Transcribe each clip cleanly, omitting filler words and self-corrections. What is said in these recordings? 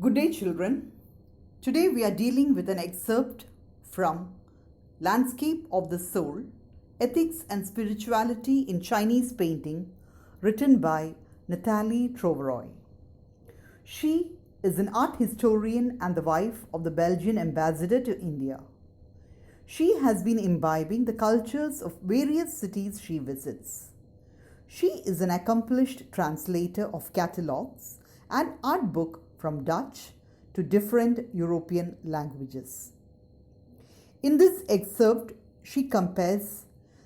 Good day, children. Today we are dealing with an excerpt from Landscape of the Soul, Ethics and Spirituality in Chinese Painting, written by Nathalie Troveroy. She is an art historian and the wife of the Belgian ambassador to India. She has been imbibing the cultures of various cities she visits. She is an accomplished translator of catalogues and art book from Dutch to different European languages. In this excerpt, she compares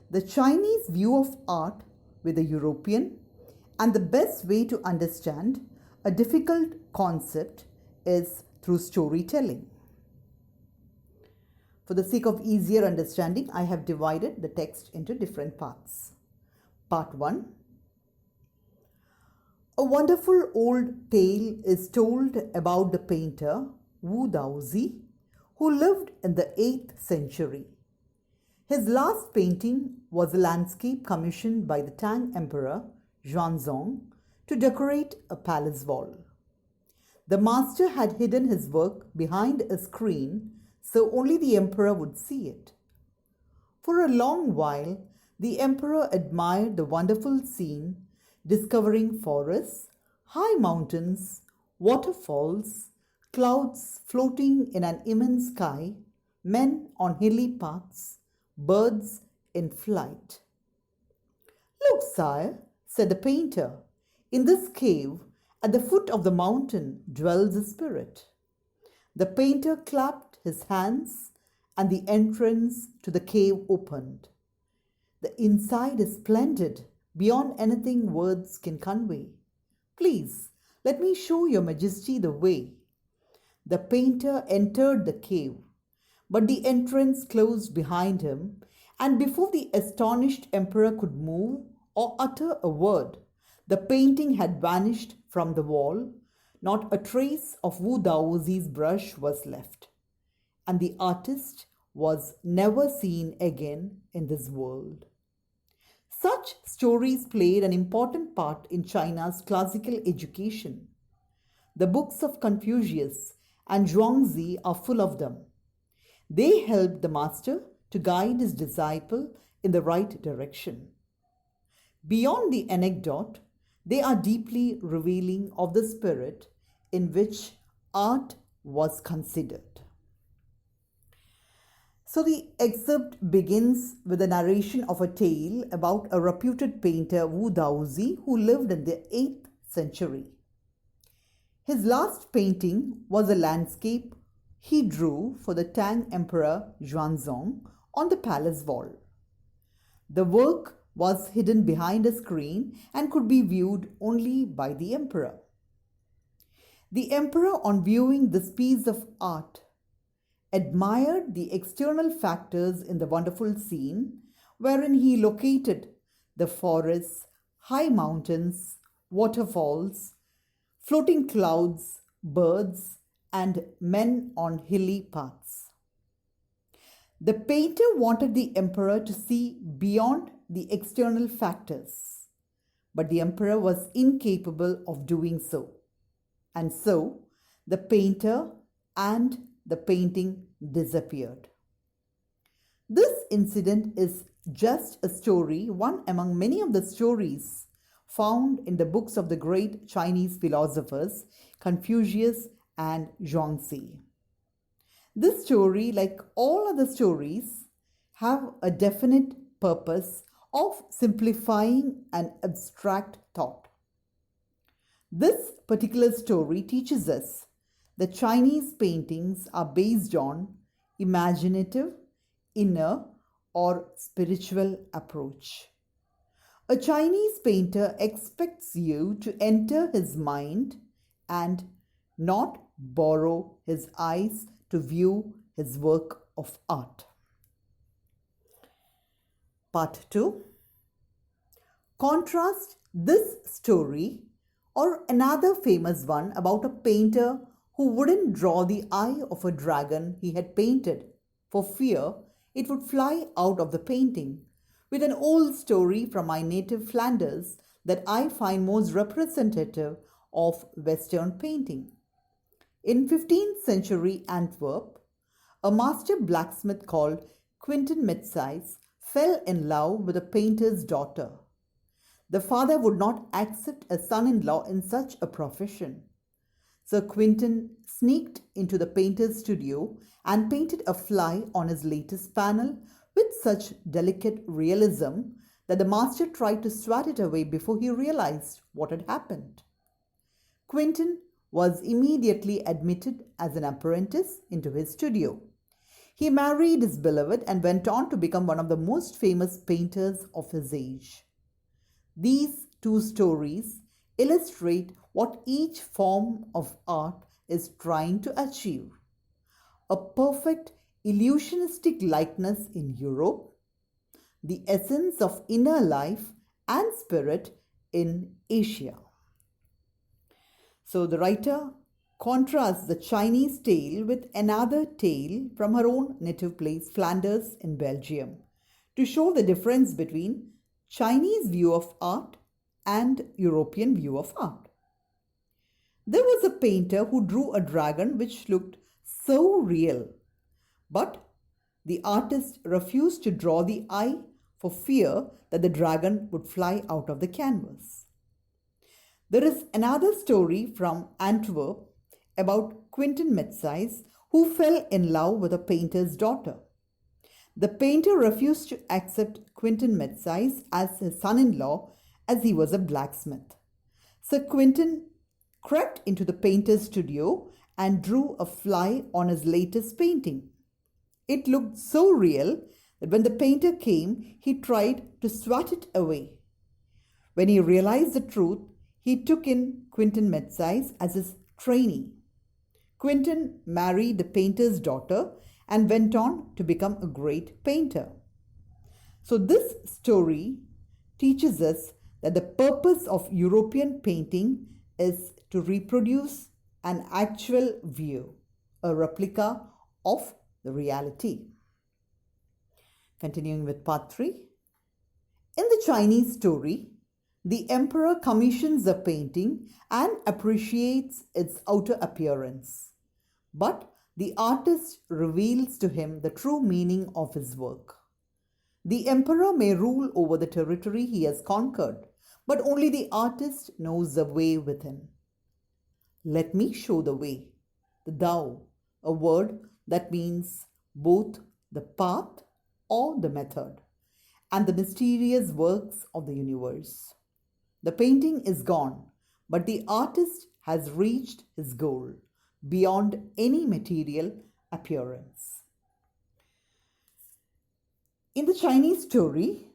the Chinese view of art with the European, and the best way to understand a difficult concept is through storytelling. For the sake of easier understanding, I have divided the text into different parts. Part 1. A wonderful old tale is told about the painter Wu Daozi, who lived in the 8th century. His last painting was a landscape commissioned by the Tang Emperor Xuanzong to decorate a palace wall. The master had hidden his work behind a screen so only the emperor would see it. For a long while, the emperor admired the wonderful scene, discovering forests, high mountains, waterfalls, clouds floating in an immense sky, men on hilly paths, birds in flight. "Look, sire," said the painter, "in this cave at the foot of the mountain dwells a spirit." The painter clapped his hands and the entrance to the cave opened. "The inside is splendid, beyond anything words can convey. Please, let me show your majesty the way." The painter entered the cave, but the entrance closed behind him, and before the astonished emperor could move or utter a word, the painting had vanished from the wall. Not a trace of Wu Daozi's brush was left, and the artist was never seen again in this world. Such stories played an important part in China's classical education. The books of Confucius and Zhuangzi are full of them. They helped the master to guide his disciple in the right direction. Beyond the anecdote, they are deeply revealing of the spirit in which art was considered. So the excerpt begins with a narration of a tale about a reputed painter Wu Daozi who lived in the 8th century. His last painting was a landscape he drew for the Tang Emperor Xuanzong on the palace wall. The work was hidden behind a screen and could be viewed only by the emperor. The emperor, on viewing this piece of art, admired the external factors in the wonderful scene, wherein he located the forests, high mountains, waterfalls, floating clouds, birds, and men on hilly paths. The painter wanted the emperor to see beyond the external factors, but the emperor was incapable of doing so. And so the painter and the painting disappeared. This incident is just a story, one among many of the stories found in the books of the great Chinese philosophers Confucius and Zhuangzi. This story, like all other stories, have a definite purpose of simplifying an abstract thought. This particular story teaches us that Chinese paintings are based on imaginative, inner, or spiritual approach. A Chinese painter expects you to enter his mind and not borrow his eyes to view his work of art. Part 2. Contrast this story or another famous one about a painter who wouldn't draw the eye of a dragon he had painted for fear it would fly out of the painting, with an old story from my native Flanders that I find most representative of Western painting. In 15th century Antwerp, a master blacksmith called Quentin Metsys fell in love with a painter's daughter. The father would not accept a son-in-law in such a profession. Sir Quentin sneaked into the painter's studio and painted a fly on his latest panel with such delicate realism that the master tried to swat it away before he realized what had happened. Quentin was immediately admitted as an apprentice into his studio. He married his beloved and went on to become one of the most famous painters of his age. These two stories illustrate what each form of art is trying to achieve: a perfect illusionistic likeness in Europe, the essence of inner life and spirit in Asia. So the writer contrasts the Chinese tale with another tale from her own native place, Flanders in Belgium, to show the difference between Chinese view of art and European view of art. There was a painter who drew a dragon which looked so real, but the artist refused to draw the eye for fear that the dragon would fly out of the canvas. There is another story from Antwerp about Quentin Metsys, who fell in love with a painter's daughter. The painter refused to accept Quentin Metsys as his son-in-law as he was a blacksmith. Sir Quentin crept into the painter's studio and drew a fly on his latest painting. It looked so real that when the painter came, he tried to swat it away. When he realized the truth, he took in Quentin Metsys as his trainee. Quentin married the painter's daughter and went on to become a great painter. So this story teaches us that the purpose of European painting is to reproduce an actual view, a replica of the reality. Continuing with part 3. In the Chinese story, the emperor commissions a painting and appreciates its outer appearance. But the artist reveals to him the true meaning of his work. The emperor may rule over the territory he has conquered, but only the artist knows the way within. Let me show the way, the Tao, a word that means both the path or the method, and the mysterious works of the universe. The painting is gone, but the artist has reached his goal beyond any material appearance. In the Chinese story,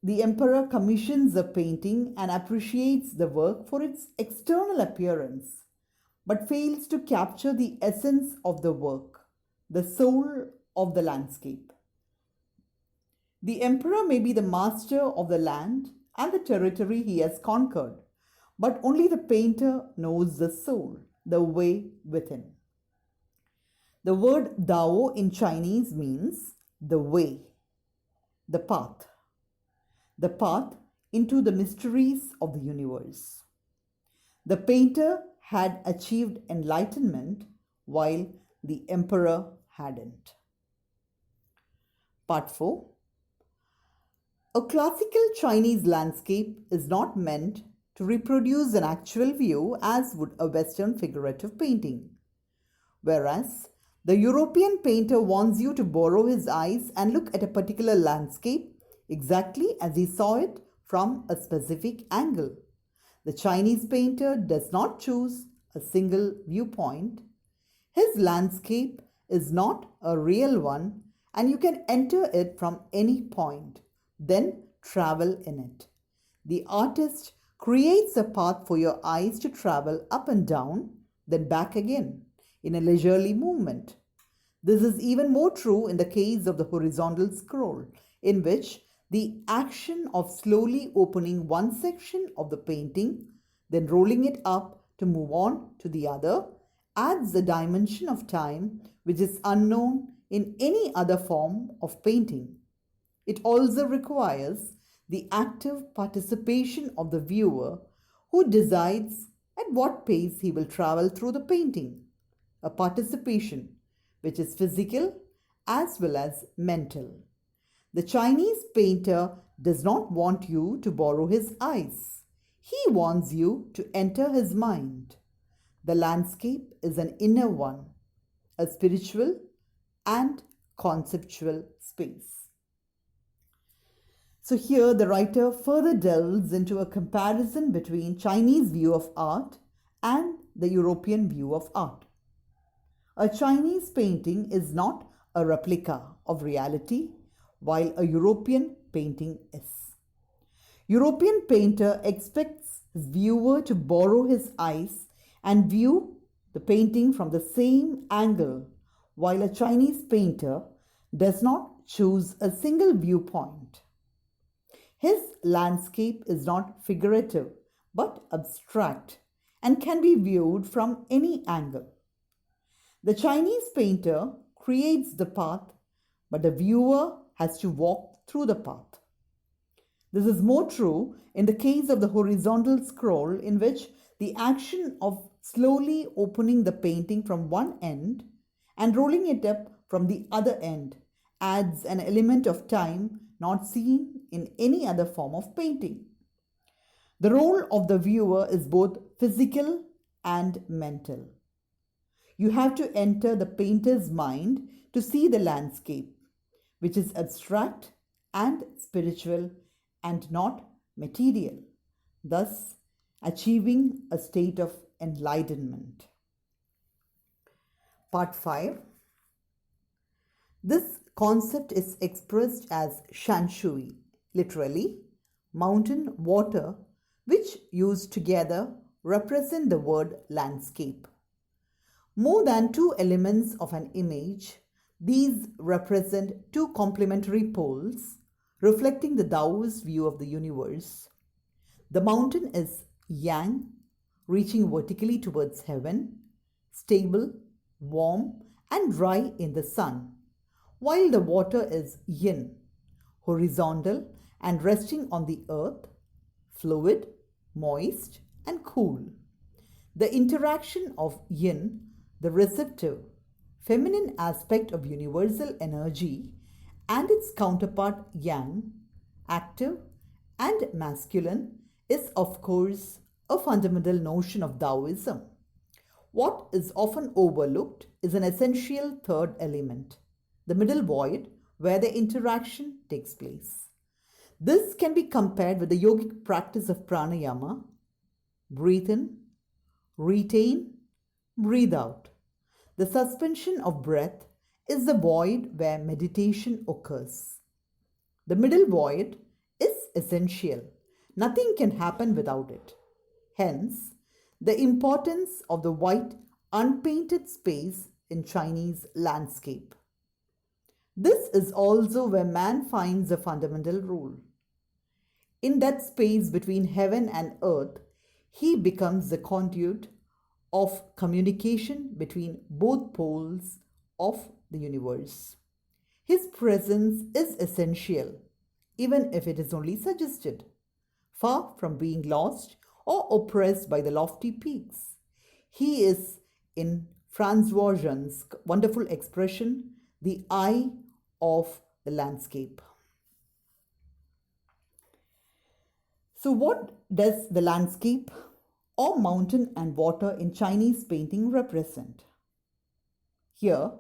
the emperor commissions a painting and appreciates the work for its external appearance, but fails to capture the essence of the work, the soul of the landscape. The emperor may be the master of the land and the territory he has conquered, but only the painter knows the soul, the way within. The word Dao in Chinese means the way, the path into the mysteries of the universe. The painter had achieved enlightenment while the emperor hadn't. Part 4. A classical Chinese landscape is not meant to reproduce an actual view as would a Western figurative painting, whereas the European painter wants you to borrow his eyes and look at a particular landscape exactly as he saw it from a specific angle. The Chinese painter does not choose a single viewpoint. His landscape is not a real one, and you can enter it from any point, then travel in it. The artist creates a path for your eyes to travel up and down, then back again in a leisurely movement. This is even more true in the case of the horizontal scroll, in which the action of slowly opening one section of the painting, then rolling it up to move on to the other, adds a dimension of time which is unknown in any other form of painting. It also requires the active participation of the viewer, who decides at what pace he will travel through the painting. a participation which is physical as well as mental. The Chinese painter does not want you to borrow his eyes. He wants you to enter his mind. The landscape is an inner one, a spiritual and conceptual space. So here the writer further delves into a comparison between Chinese view of art and the European view of art. A Chinese painting is not a replica of reality, while a European painting is. European painter expects his viewer to borrow his eyes and view the painting from the same angle, while a Chinese painter does not choose a single viewpoint. His landscape is not figurative but abstract and can be viewed from any angle. The Chinese painter creates the path, but the viewer has to walk through the path. This is more true in the case of the horizontal scroll, in which the action of slowly opening the painting from one end and rolling it up from the other end adds an element of time not seen in any other form of painting. The role of the viewer is both physical and mental. You have to enter the painter's mind to see the landscape, which is abstract and spiritual and not material, thus achieving a state of enlightenment. Part 5. This concept is expressed as shanshui, literally mountain water, which used together represent the word landscape. More than two elements of an image, these represent two complementary poles, reflecting the Taoist view of the universe. The mountain is yang, reaching vertically towards heaven, stable, warm, and dry in the sun, while the water is yin, horizontal and resting on the earth, fluid, moist, and cool. The interaction of yin, the receptive, feminine aspect of universal energy, and its counterpart yang, active and masculine, is of course a fundamental notion of Taoism. What is often overlooked is an essential third element, the middle void, where the interaction takes place. This can be compared with the yogic practice of pranayama: breathe in, retain, breathe out. The suspension of breath is the void where meditation occurs. The middle void is essential. Nothing can happen without it. Hence, the importance of the white, unpainted space in Chinese landscape. This is also where man finds a fundamental rule. In that space between heaven and earth, he becomes the conduit of communication between both poles of the universe. His presence is essential, even if it is only suggested, far from being lost or oppressed by the lofty peaks. He is, in Francois Jean's wonderful expression, the eye of the landscape. So what does the landscape or mountain and water in Chinese painting represent? Here,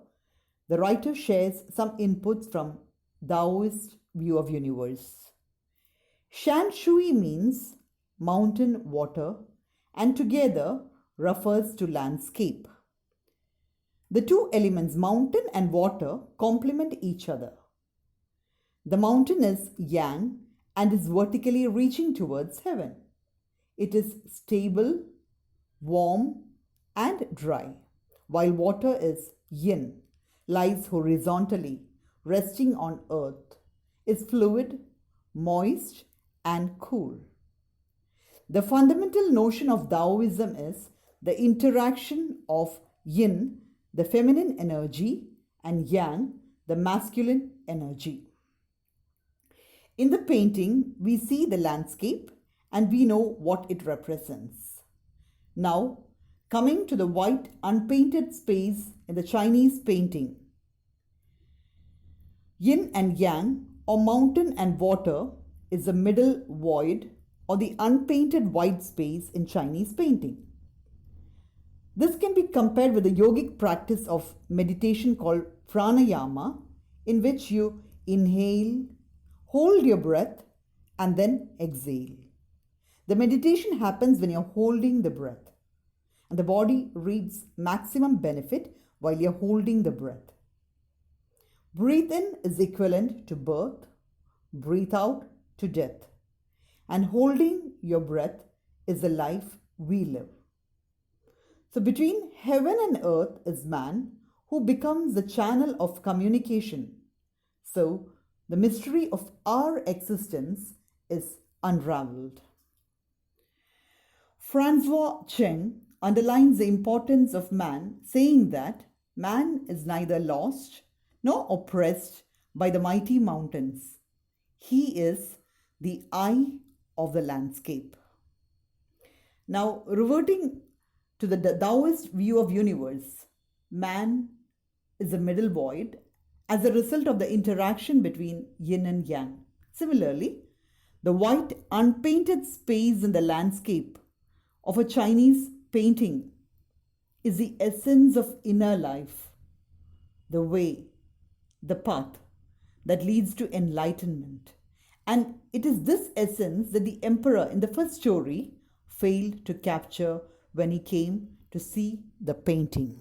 the writer shares some inputs from Taoist view of universe. Shan Shui means mountain water and together refers to landscape. The two elements mountain and water complement each other. The mountain is yang and is vertically reaching towards heaven. It is stable, warm, and dry, while water is yin, lies horizontally, resting on earth, is fluid, moist, and cool. The fundamental notion of Taoism is the interaction of yin, the feminine energy, and yang, the masculine energy. In the painting, we see the landscape and we know what it represents. Now, Coming to the white unpainted space in the Chinese painting. Yin and yang, or mountain and water, is the middle void or the unpainted white space in Chinese painting. This can be compared with the yogic practice of meditation called pranayama, in which you inhale, hold your breath, and then exhale. The meditation happens when you're holding the breath, and the body reaps maximum benefit while you're holding the breath. Breathe in is equivalent to birth, breathe out to death, and holding your breath is the life we live. So between heaven and earth is man, who becomes the channel of communication. So the mystery of our existence is unraveled. Francois Cheng underlines the importance of man, saying that man is neither lost nor oppressed by the mighty mountains. He is the eye of the landscape. Now, reverting to the Taoist view of universe, man is a middle void as a result of the interaction between yin and yang. Similarly, the white unpainted space in the landscape of a Chinese painting is the essence of inner life, the way, the path that leads to enlightenment. And it is this essence that the emperor in the first story failed to capture when he came to see the painting.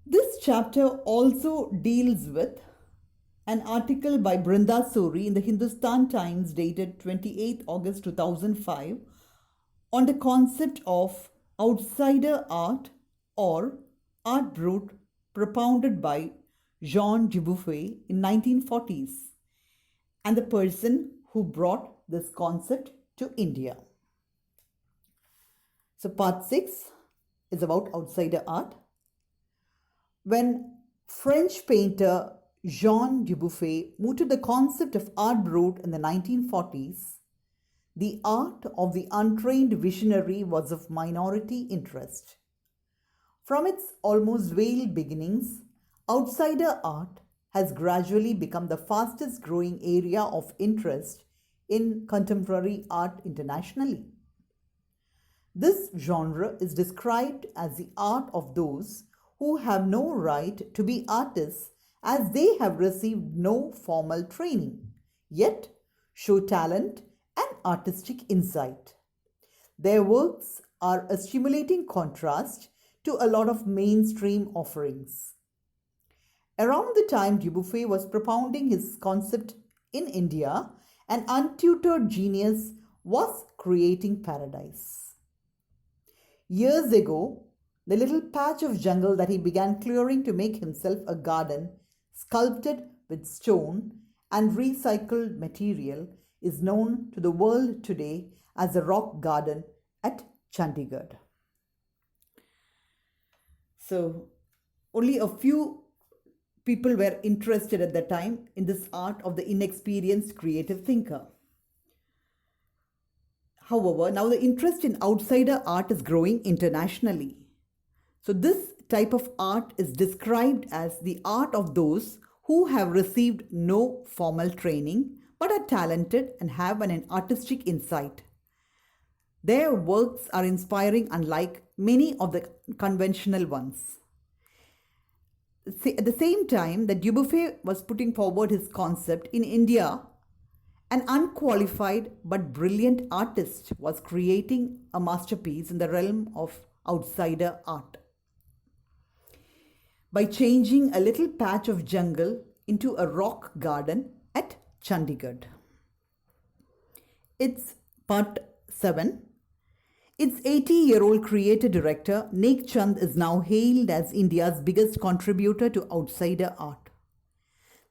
This chapter also deals with an article by Brinda Suri in the Hindustan Times dated 28 August 2005 on the concept of outsider art or art brut propounded by Jean Dubuffet in 1940s and the person who brought this concept to India. So part 6 is about outsider art. When French painter Jean Dubuffet mooted the concept of art brut in the 1940s, the art of the untrained visionary was of minority interest. From its almost veiled beginnings, outsider art has gradually become the fastest growing area of interest in contemporary art internationally. This genre is described as the art of those who have no right to be artists as they have received no formal training, yet show talent and artistic insight. Their works are a stimulating contrast to a lot of mainstream offerings. Around the time Dubuffet was propounding his concept in India, an untutored genius was creating paradise. Years ago, the little patch of jungle that he began clearing to make himself a garden, sculpted with stone and recycled material, is known to the world today as the Rock Garden at Chandigarh. So, only a few people were interested at the time in this art of the inexperienced creative thinker. However, now the interest in outsider art is growing internationally. So this type of art is described as the art of those who have received no formal training but are talented and have an artistic insight. Their works are inspiring, unlike many of the conventional ones. At the same time that Dubuffet was putting forward his concept, in India, an unqualified but brilliant artist was creating a masterpiece in the realm of outsider art by changing a little patch of jungle into a rock garden at Chandigarh. It's part 7. Its 80-year-old creator-director Nek Chand is now hailed as India's biggest contributor to outsider art.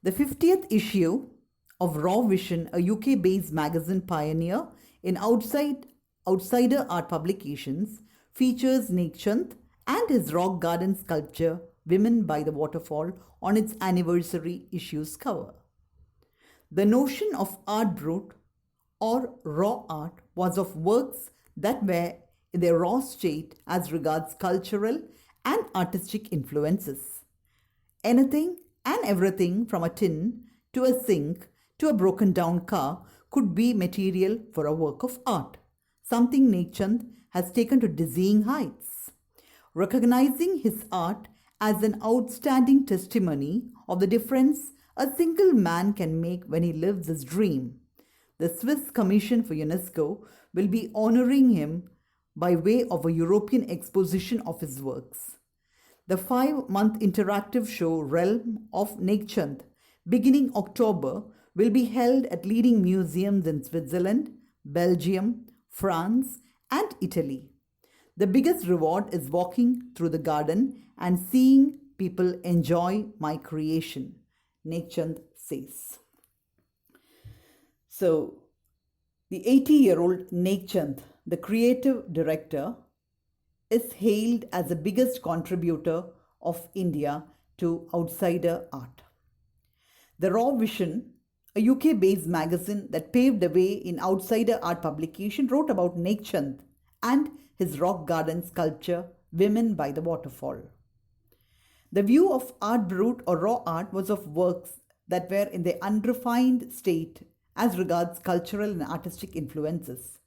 The 50th issue of Raw Vision, a UK-based magazine pioneer in outsider art publications, features Nek Chand and his rock garden sculpture Women by the Waterfall on its anniversary issue's cover. The notion of art brut or raw art was of works that were in their raw state as regards cultural and artistic influences. Anything and everything from a tin to a sink to a broken down car could be material for a work of art, something Nekchand has taken to dizzying heights. Recognizing his art as an outstanding testimony of the difference a single man can make when he lives his dream, the Swiss Commission for UNESCO will be honoring him by way of a European exposition of his works. The 5-month interactive show Realm of Nekchand, beginning October, will be held at leading museums in Switzerland, Belgium, France, and Italy. The biggest reward is walking through the garden and seeing people enjoy my creation, Nekchand says. So, the 80-year-old Nekchand, the creative director, is hailed as the biggest contributor of India to outsider art. The Raw Vision, a UK-based magazine that paved the way in outsider art publication, wrote about Nekchand and his rock garden sculpture, Women by the Waterfall. The view of art brut or raw art was of works that were in their unrefined state as regards cultural and artistic influences.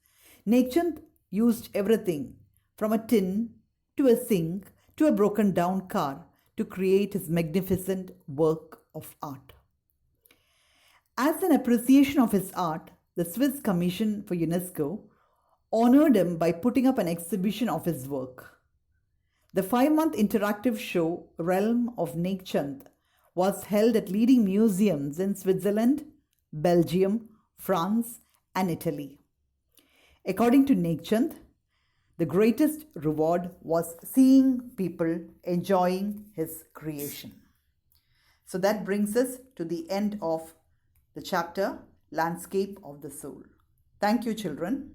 Nekchand used everything from a tin to a sink to a broken down car to create his magnificent work of art. As an appreciation of his art, the Swiss Commission for UNESCO honored him by putting up an exhibition of his work. The 5-month interactive show Realm of Nekchand was held at leading museums in Switzerland, Belgium, France, and Italy. According to Nekchand, the greatest reward was seeing people enjoying his creation. So that brings us to the end of the chapter, Landscape of the Soul. Thank you, children.